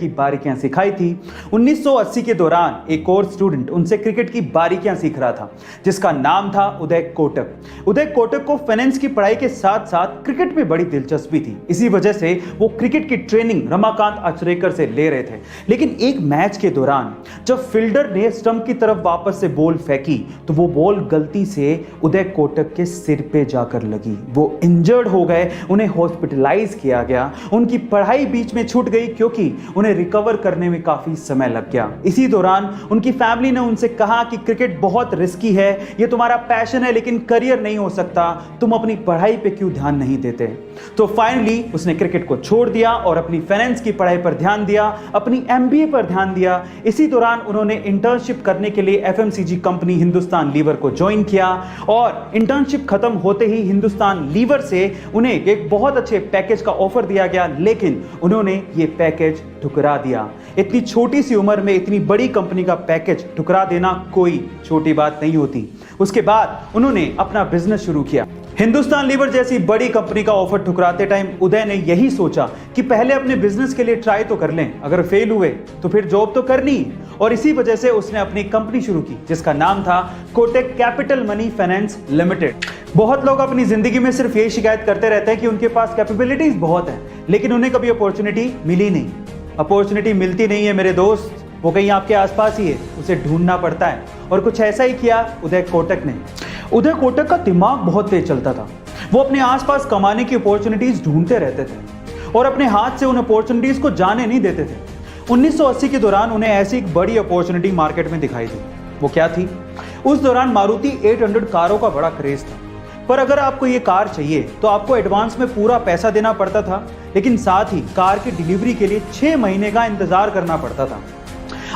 की बारीकियां सिखाई थी। 1980 के दौरान एक और स्टूडेंट उनसे क्रिकेट की बारीकियां सीख रहा था, जिसका नाम था उदय कोटक। उदय कोटक को फाइनेंस की पढ़ाई के साथ साथ क्रिकेट में बड़ी दिलचस्पी थी। इसी वजह से वो क्रिकेट की ट्रेनिंग रमाकांत आचरेकर से ले रहे थे। लेकिन एक मैच के दौरान जब फील्डर ने स्टंप की तरफ वापस से बॉल फेंकी तो वो बॉल गलती से उदय कोटक के सिर पे जाकर लगी। वो इंजर्ड हो गए, उन्हें हॉस्पिटलाइज किया गया। उनकी पढ़ाई बीच में छूट गई क्योंकि उन्हें रिकवर करने में काफी समय लग गया। इसी दौरान उनकी फैमिली ने उनसे कहा कि क्रिकेट बहुत रिस्की है, ये तुम्हारा पैशन है लेकिन करियर नहीं हो सकता, तुम अपनी पढ़ाई पे क्यों ध्यान नहीं देते। तो फाइनली उसने क्रिकेट को छोड़ दिया और अपनी फाइनेंस की पढ़ाई पर ध्यान दिया, अपनी एमबीए पर ध्यान दिया। इसी दौरान उन्होंने इंटर्नशिप करने के लिए एफएमसीजी कंपनी हिंदुस्तान लीवर को ज्वाइन किया और इंटर्नशिप खत्म होते ही हिंदुस्तान लीवर से उन्हें एक बहुत अच्छे पैकेज का ऑफर दिया गया, लेकिन उन्होंने ये पैकेज ठुकरा दिया। इतनी छोटी सी उम्र में इतनी बड़ी कंपनी का पैकेज ठुकरा देना कोई छोटी बात नहीं होती। उसके बाद उन्होंने अपना बिजनेस शुरू किया। हिंदुस्तान लीवर जैसी बड़ी कंपनी का ऑफर ठुकराते टाइम उदय ने यही सोचा कि पहले अपने बिजनेस के लिए ट्राई तो कर लें, अगर फेल हुए तो फिर जॉब तो करनी ही। और इसी वजह से उसने अपनी कंपनी शुरू की, जिसका नाम था Kotak capital money finance limited. बहुत लोग अपनी जिंदगी में सिर्फ ये शिकायत करते रहते हैं कि उनके पास कैपेबिलिटीज बहुत है, लेकिन उन्हें कभी अपॉर्चुनिटी मिली नहीं। अपॉर्चुनिटी मिलती नहीं है मेरे दोस्त, वो कहीं आपके आसपास ही है, उसे ढूंढना पड़ता है। और कुछ ऐसा ही किया उदय कोटक ने। उदय कोटक का दिमाग बहुत तेज चलता था। वो अपने आसपास कमाने की अपॉर्चुनिटीज ढूंढते रहते थे और अपने हाथ से उन अपॉर्चुनिटीज को जाने नहीं देते थे। 1980 के दौरान उन्हें ऐसी एक बड़ी अपॉर्चुनिटी मार्केट में दिखाई दी। वो क्या थी? उस दौरान मारुति 800 कारों का बड़ा क्रेज था, पर अगर आपको ये कार चाहिए तो आपको एडवांस में पूरा पैसा देना पड़ता था, लेकिन साथ ही कार की डिलीवरी के लिए 6 महीने का इंतजार करना पड़ता था।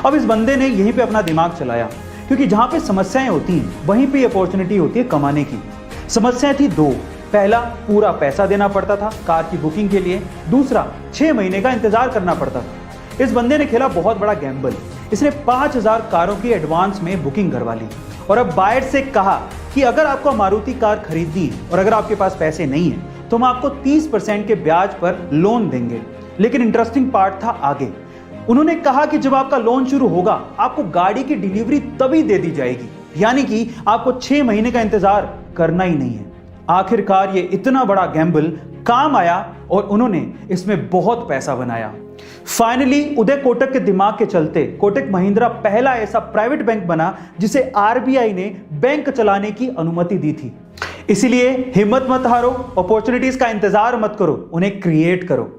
अब इस बंदे ने यहीं पे अपना दिमाग चलाया, क्योंकि जहां पे समस्याएं होती हैं वहीं पे अपॉर्चुनिटी होती है कमाने की। समस्याएं थी दो। पहला, पूरा पैसा देना पड़ता था कार की बुकिंग के लिए। दूसरा, 6 महीने का इंतजार करना पड़ता था। इस बंदे ने खेला बहुत बड़ा गैम्बल। इसने 5000 कारों की एडवांस में बुकिंग करवा ली और अब बायर से कहा कि अगर आपको मारुति कार खरीदनी है और अगर आपके पास पैसे नहीं है तो हम आपको 30% के ब्याज पर लोन देंगे। लेकिन इंटरेस्टिंग पार्ट था आगे। उन्होंने कहा कि जब आपका लोन शुरू होगा आपको गाड़ी की डिलीवरी तभी दे दी जाएगी, यानी कि आपको 6 महीने का इंतजार करना ही नहीं है। आखिरकार ये इतना बड़ा गैम्बल काम आया और उन्होंने इसमें बहुत पैसा बनाया। फाइनली उदय कोटक के दिमाग के चलते कोटक महिंद्रा पहला ऐसा प्राइवेट बैंक बना जिसे आरबीआई ने बैंक चलाने की अनुमति दी थी। इसीलिए हिम्मत मत हारो, अपॉर्चुनिटीज का इंतजार मत करो, उन्हें क्रिएट करो।